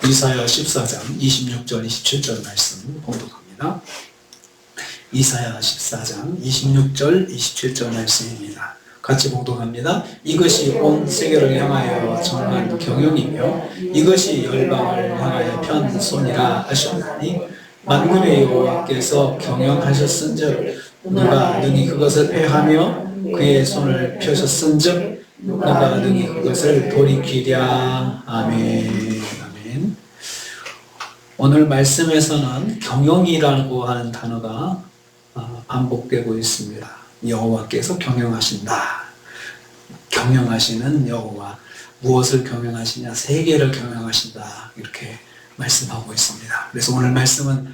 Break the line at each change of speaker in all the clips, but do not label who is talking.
이사야 14장 26절 27절 말씀 봉독합니다. 이사야 14장 26절 27절 말씀입니다. 같이 봉독합니다. 이것이 온 세계를 향하여 정한 경영이며 이것이 열방을 향하여 편손이라 하셨나니 만군의 여호와께서 경영하셨은즉 누가 능히 그것을 패하며 그의 손을 펴셨은즉 누가 능히 그것을 돌이키랴. 아멘. 아멘. 오늘 말씀에서는 경영이라고 하는 단어가 반복되고 있습니다. 여호와께서 경영하신다. 경영하시는 여호와. 무엇을 경영하시냐? 세계를 경영하신다. 이렇게 말씀하고 있습니다. 그래서 오늘 말씀은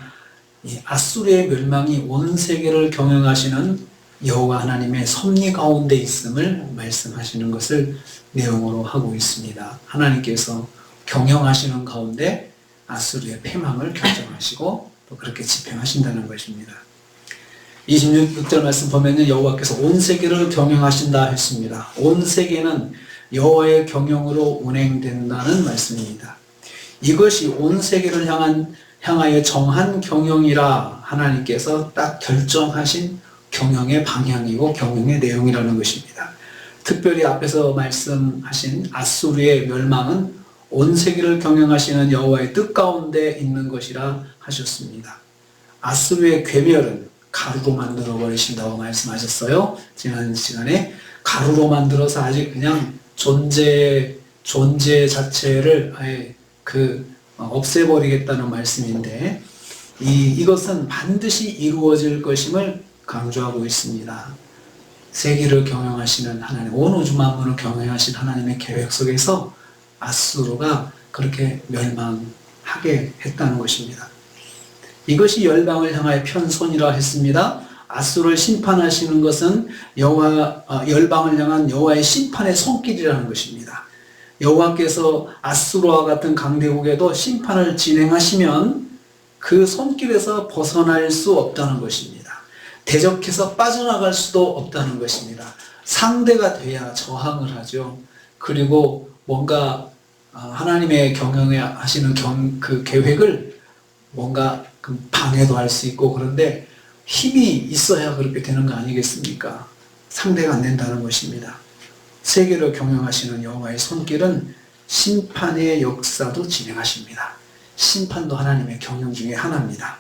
이 아수르의 멸망이 온 세계를 경영하시는 여호와 하나님의 섭리 가운데 있음을 말씀하시는 것을 내용으로 하고 있습니다. 하나님께서 경영하시는 가운데 아수르의 패망을 결정하시고 또 그렇게 집행하신다는 것입니다. 26절 말씀 보면은 여호와께서 온 세계를 경영하신다 했습니다. 온 세계는 여호와의 경영으로 운행된다는 말씀입니다. 이것이 온 세계를 향하여 정한 경영이라 하나님께서 딱 결정하신 경영의 방향이고 경영의 내용이라는 것입니다. 특별히 앞에서 말씀하신 아수르의 멸망은 온 세계를 경영하시는 여호와의 뜻 가운데 있는 것이라 하셨습니다. 아수르의 괴멸은 가루로 만들어 버리신다고 말씀하셨어요. 지난 시간에 가루로 만들어서 아직 그냥 존재 자체를 아예 없애버리겠다는 말씀인데 이것은 반드시 이루어질 것임을 강조하고 있습니다. 세계를 경영하시는 하나님, 온 우주 만물을 경영하신 하나님의 계획 속에서 아수르가 그렇게 멸망하게 했다는 것입니다. 이것이 열방을 향하여 편손이라 했습니다. 아수르를 심판하시는 것은 열방을 향한 여호와의 심판의 손길이라는 것입니다. 여호와께서 아수르와 같은 강대국에도 심판을 진행하시면 그 손길에서 벗어날 수 없다는 것입니다. 대적해서 빠져나갈 수도 없다는 것입니다. 상대가 돼야 저항을 하죠. 그리고 뭔가 하나님의 경영에 하시는 그 계획을 뭔가 방해도 할 수 있고, 그런데 힘이 있어야 그렇게 되는 거 아니겠습니까? 상대가 안 된다는 것입니다. 세계를 경영하시는 여호와의 손길은 심판의 역사도 진행하십니다. 심판도 하나님의 경영 중에 하나입니다.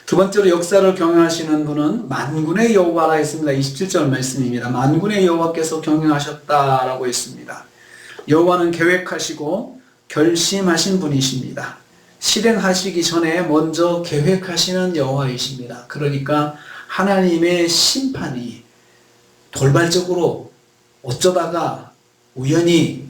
두 번째로 역사를 경영하시는 분은 만군의 여호와라 했습니다. 27절 말씀입니다. 만군의 여호와께서 경영하셨다라고 했습니다. 여호와는 계획하시고 결심하신 분이십니다. 실행하시기 전에 먼저 계획하시는 여호와이십니다. 그러니까 하나님의 심판이 돌발적으로 어쩌다가 우연히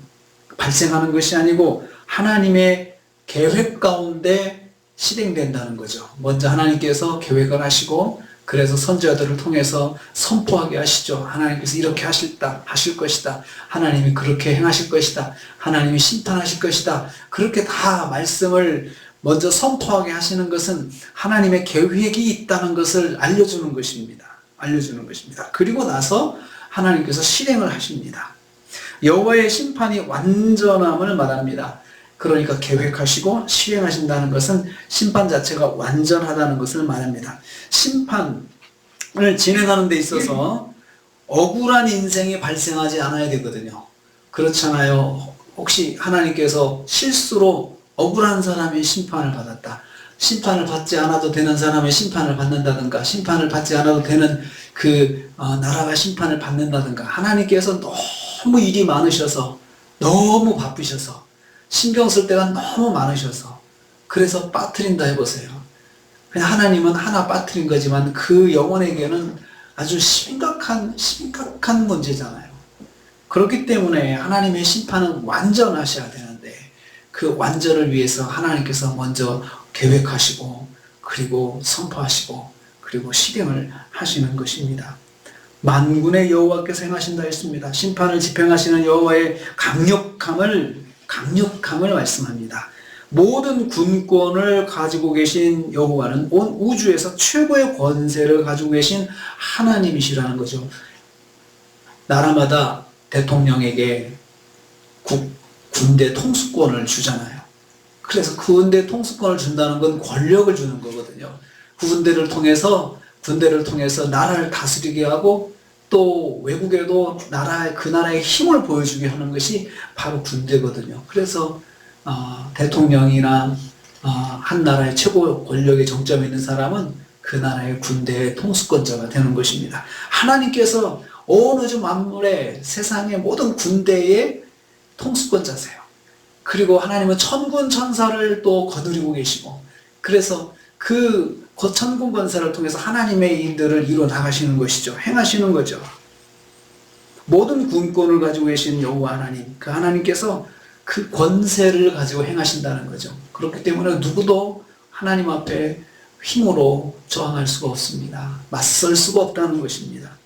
발생하는 것이 아니고 하나님의 계획 가운데 실행된다는 거죠. 먼저 하나님께서 계획을 하시고 그래서 선지자들을 통해서 선포하게 하시죠. 하나님께서 이렇게 하실 것이다. 하나님이 그렇게 행하실 것이다. 하나님이 심판하실 것이다. 그렇게 다 말씀을 먼저 선포하게 하시는 것은 하나님의 계획이 있다는 것을 알려주는 것입니다. 그리고 나서 하나님께서 실행을 하십니다. 여호와의 심판이 완전함을 말합니다. 그러니까 계획하시고 실행하신다는 것은 심판 자체가 완전하다는 것을 말합니다. 심판을 진행하는 데 있어서 억울한 인생이 발생하지 않아야 되거든요. 그렇잖아요. 혹시 하나님께서 실수로 억울한 사람이 심판을 받았다. 심판을 받지 않아도 되는 사람이 심판을 받는다든가, 심판을 받지 않아도 되는 나라가 심판을 받는다든가, 하나님께서 너무 일이 많으셔서, 너무 바쁘셔서, 신경 쓸 때가 너무 많으셔서 그래서 빠뜨린다 해보세요. 그냥 하나님은 하나 빠뜨린 거지만 그 영혼에게는 아주 심각한 문제잖아요. 그렇기 때문에 하나님의 심판은 완전하셔야 되는데 그 완전을 위해서 하나님께서 먼저 계획하시고 그리고 선포하시고 그리고 실행을 하시는 것입니다. 만군의 여호와께서 행하신다 했습니다. 심판을 집행하시는 여호와의 강력함을 말씀합니다. 모든 군권을 가지고 계신 여호와는 온 우주에서 최고의 권세를 가지고 계신 하나님이시라는 거죠. 나라마다 대통령에게 군대 통수권을 주잖아요. 그래서 군대 통수권을 준다는 건 권력을 주는 거거든요. 군대를 통해서 나라를 다스리게 하고 또 외국에도 그 나라의 힘을 보여주게 하는 것이 바로 군대거든요. 그래서 대통령이나 한 나라의 최고 권력의 정점에 있는 사람은 그 나라의 군대의 통수권자가 되는 것입니다. 하나님께서 온 우주 만물의 세상의 모든 군대의 통수권자세요. 그리고 하나님은 천군 천사를 또 거느리고 계시고, 그래서 그 천군 권사를 통해서 하나님의 일들을 이루어 나가시는 것이죠. 행하시는 거죠. 모든 군권을 가지고 계신 여호와 하나님, 그 하나님께서 그 권세를 가지고 행하신다는 거죠. 그렇기 때문에 누구도 하나님 앞에 힘으로 저항할 수가 없습니다. 맞설 수가 없다는 것입니다.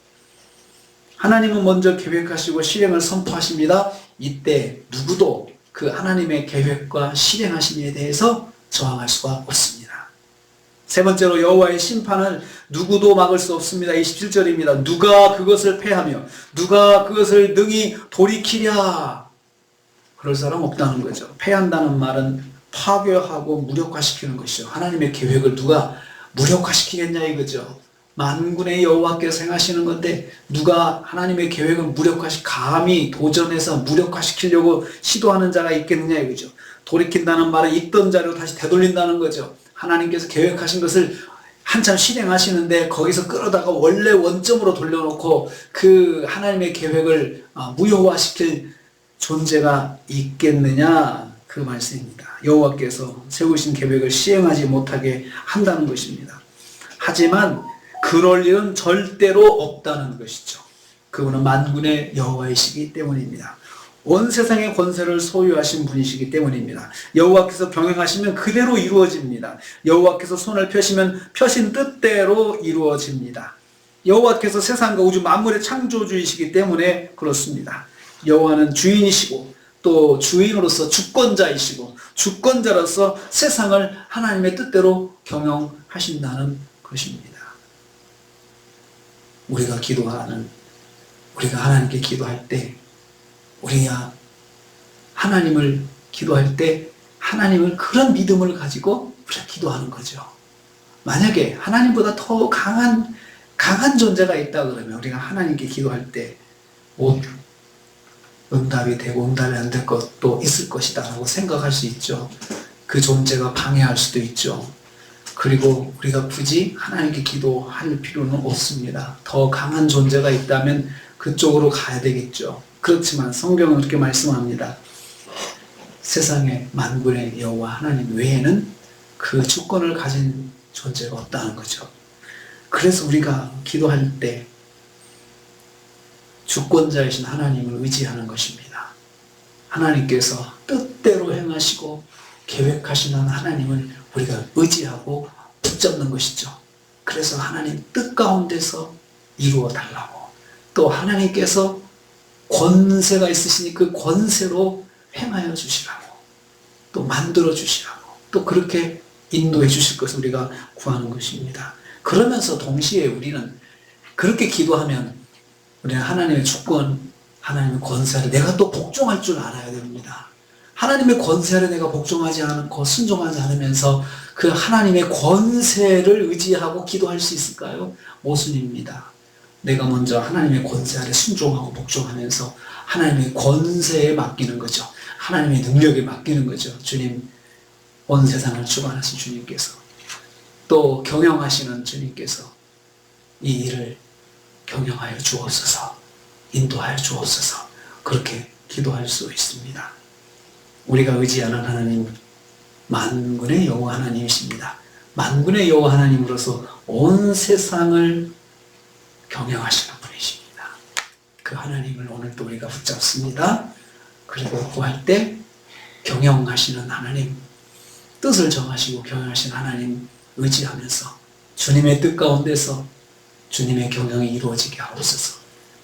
하나님은 먼저 계획하시고 실행을 선포하십니다. 이때 누구도 그 하나님의 계획과 실행하심에 대해서 저항할 수가 없습니다. 세 번째로 여호와의 심판을 누구도 막을 수 없습니다. 27절입니다. 누가 그것을 패하며 누가 그것을 능히 돌이키랴. 그럴 사람 없다는 거죠. 패한다는 말은 파괴하고 무력화시키는 것이죠. 하나님의 계획을 누가 무력화시키겠냐 이거죠. 만군의 여호와께서 행하시는 건데 누가 하나님의 계획을 감히 도전해서 무력화시키려고 시도하는 자가 있겠느냐 이거죠. 돌이킨다는 말은 있던 자리로 다시 되돌린다는 거죠. 하나님께서 계획하신 것을 한참 실행하시는데 거기서 끌어다가 원래 원점으로 돌려놓고 그 하나님의 계획을 무효화시킬 존재가 있겠느냐, 그 말씀입니다. 여호와께서 세우신 계획을 시행하지 못하게 한다는 것입니다. 하지만 그럴 일은 절대로 없다는 것이죠. 그분은 만군의 여호와이시기 때문입니다. 온 세상의 권세를 소유하신 분이시기 때문입니다. 여호와께서 병행하시면 그대로 이루어집니다. 여호와께서 손을 펴시면 펴신 뜻대로 이루어집니다. 여호와께서 세상과 우주 만물의 창조주이시기 때문에 그렇습니다. 여호와는 주인이시고 또 주인으로서 주권자이시고 주권자로서 세상을 하나님의 뜻대로 경영하신다는 것입니다. 우리가 하나님께 기도할 때, 우리가 하나님을 기도할 때 하나님을 그런 믿음을 가지고 우리가 기도하는 거죠. 만약에 하나님보다 더 강한 존재가 있다 그러면 우리가 하나님께 기도할 때 응답이 되고 응답이 안 될 것도 있을 것이다 라고 생각할 수 있죠. 그 존재가 방해할 수도 있죠. 그리고 우리가 굳이 하나님께 기도할 필요는 없습니다. 더 강한 존재가 있다면 그쪽으로 가야 되겠죠. 그렇지만 성경은 그렇게 말씀합니다. 세상의 만군의 여호와 하나님 외에는 그 주권을 가진 존재가 없다는 거죠. 그래서 우리가 기도할 때 주권자이신 하나님을 의지하는 것입니다. 하나님께서 뜻대로 행하시고 계획하시는 하나님을 우리가 의지하고 붙잡는 것이죠. 그래서 하나님 뜻 가운데서 이루어 달라고, 또 하나님께서 권세가 있으시니 그 권세로 행하여 주시라고, 또 만들어 주시라고, 또 그렇게 인도해 주실 것을 우리가 구하는 것입니다. 그러면서 동시에 우리는 그렇게 기도하면 우리는 하나님의 주권, 하나님의 권세를 내가 또 복종할 줄 알아야 됩니다. 하나님의 권세를 내가 복종하지 않고 순종하지 않으면서 그 하나님의 권세를 의지하고 기도할 수 있을까요? 모순입니다. 내가 먼저 하나님의 권세 아래 순종하고 복종하면서 하나님의 권세에 맡기는 거죠. 하나님의 능력에 맡기는 거죠. 주님, 온 세상을 주관하신 주님께서, 또 경영하시는 주님께서 이 일을 경영하여 주옵소서, 인도하여 주옵소서, 그렇게 기도할 수 있습니다. 우리가 의지하는 하나님, 만군의 여호와 하나님이십니다. 만군의 여호와 하나님으로서 온 세상을 경영하시는 분이십니다. 그 하나님을 오늘도 우리가 붙잡습니다. 그리고 구할 때 경영하시는 하나님, 뜻을 정하시고 경영하시는 하나님 의지하면서 주님의 뜻 가운데서 주님의 경영이 이루어지게 하옵소서.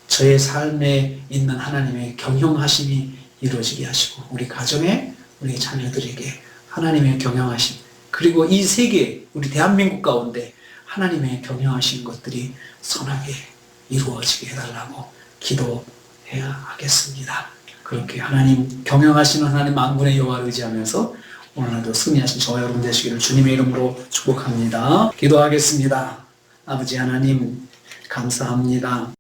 저의 삶에 있는 하나님의 경영하심이 이루어지게 하시고, 우리 가정에, 우리 자녀들에게 하나님의 경영하심, 그리고 이 세계, 우리 대한민국 가운데 하나님의 경영하신 것들이 선하게 이루어지게 해달라고 기도해야 하겠습니다. 그렇게 하나님, 경영하시는 하나님 만군의 여호와를 의지하면서 오늘도 승리하신 저와 여러분 되시기를 주님의 이름으로 축복합니다. 기도하겠습니다. 아버지 하나님 감사합니다.